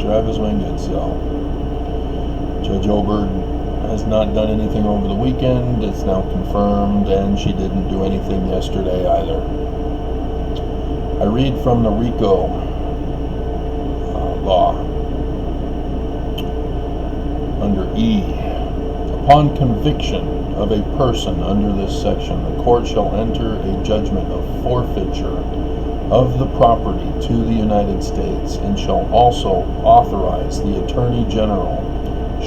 Travis Wingate. So Judge Oberg has not done anything over the weekend. It's now confirmed, and she didn't do anything yesterday either. I read from the RICO law under E. Upon conviction of a person under this section, the court shall enter a judgment of forfeiture of the property to the United States, and shall also authorize the Attorney General,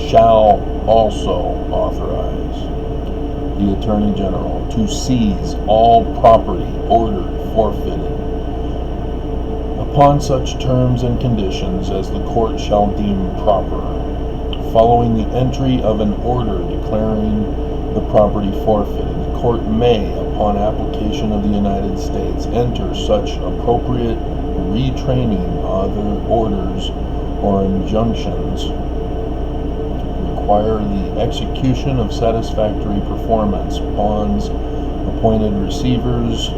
shall also authorize the Attorney General to seize all property ordered forfeited upon such terms and conditions as the court shall deem proper. Following the entry of an order declaring the property forfeited, the court may, upon application of the United States, enter such appropriate retraining other orders or injunctions, require the execution of satisfactory performance bonds, appointed receivers,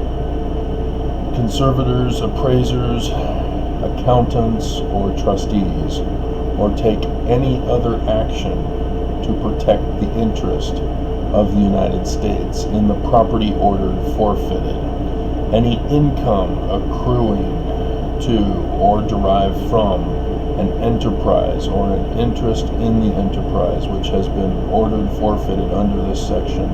conservators, appraisers, accountants, or trustees, or take any other action to protect the interest of the United States in the property ordered forfeited. Any income accruing to or derived from an enterprise or an interest in the enterprise which has been ordered forfeited under this section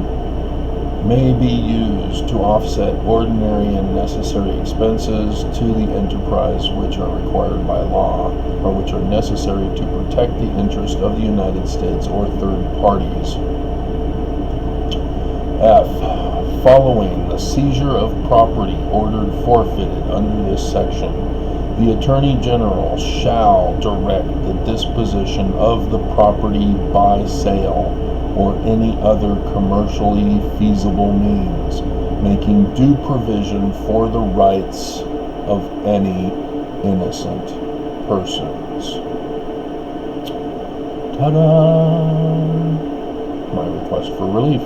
may be used to offset ordinary and necessary expenses to the enterprise which are required by law, or which are necessary to protect the interest of the United States or third parties. F. Following the seizure of property ordered forfeited under this section, the Attorney General shall direct the disposition of the property by sale or any other commercially feasible means, making due provision for the rights of any innocent persons. Ta-da! My request for relief.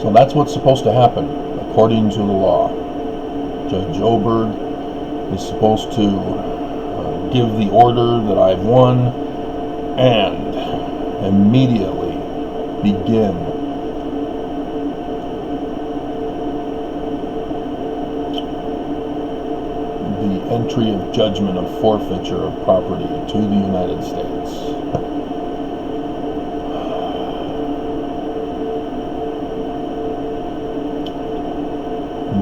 So that's what's supposed to happen, according to the law. Judge Oberg is supposed to give the order that I've won and immediately begin the entry of judgment of forfeiture of property to the United States.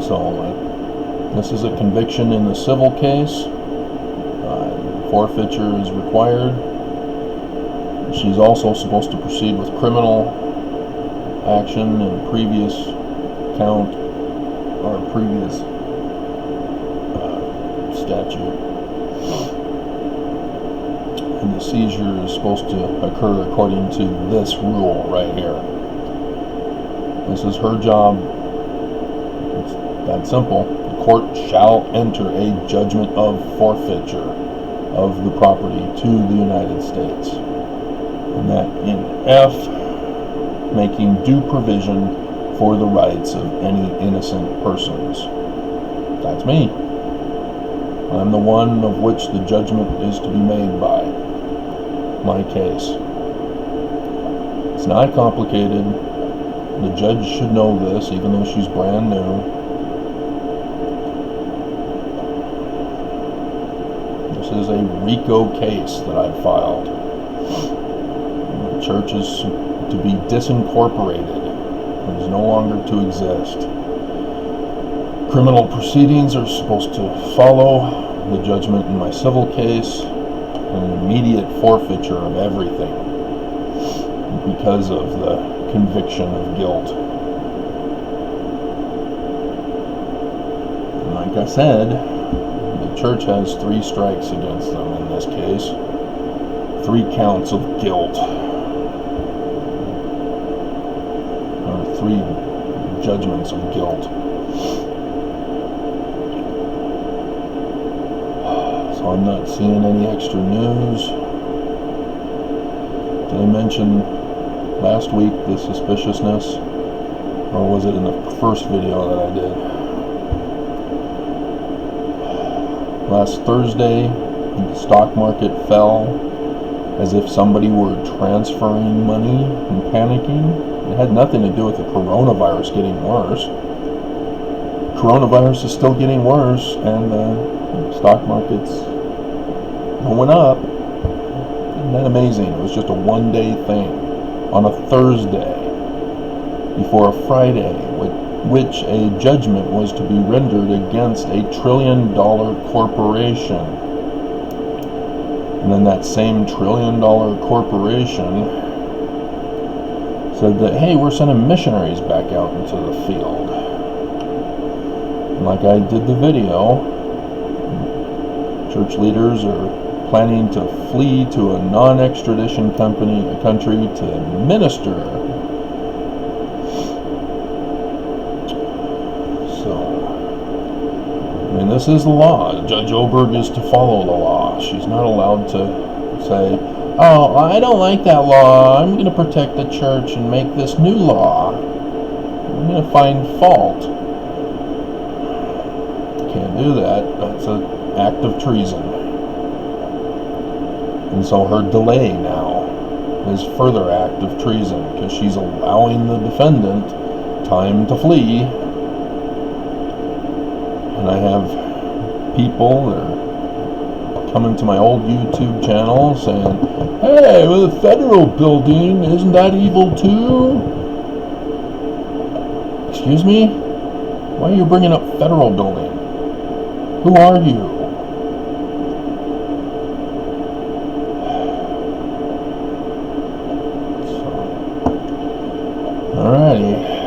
So this is a conviction in the civil case. Forfeiture is required. She's also supposed to proceed with criminal action and previous count or previous statute. And the seizure is supposed to occur according to this rule right here. This is her job. That simple. The court shall enter a judgment of forfeiture of the property to the United States. And that in F, making due provision for the rights of any innocent persons. That's me. I'm the one of which the judgment is to be made by. My case. It's not complicated. The judge should know this, even though she's brand new. This is a RICO case that I've filed. The church is to be disincorporated. It is no longer to exist. Criminal proceedings are supposed to follow the judgment in my civil case, and an immediate forfeiture of everything because of the conviction of guilt. And like I said, the church has 3 strikes against them in this case. 3 counts of guilt. Or 3 judgments of guilt. So I'm not seeing any extra news. Did I mention last week the suspiciousness? Or was it in the first video that I did? Last Thursday, the stock market fell as if somebody were transferring money and panicking. It had nothing to do with the coronavirus getting worse. Coronavirus is still getting worse, and the stock market's going up. Isn't that amazing? It was just a one-day thing on a Thursday before a Friday, which a judgment was to be rendered against a $1 trillion corporation. And then that same $1 trillion corporation said that, hey, we're sending missionaries back out into the field. And like I did the video, church leaders are planning to flee to a non-extradition country to minister. So, I mean, this is the law. Judge Oberg is to follow the law. She's not allowed to say, oh, I don't like that law. I'm going to protect the church and make this new law. I'm going to find fault. Can't do that. That's an act of treason. And so her delay now is further act of treason because she's allowing the defendant time to flee. And I have people that are coming to my old YouTube channel saying, hey, with a federal building, isn't that evil too? Excuse me? Why are you bringing up federal building? Who are you? Alrighty.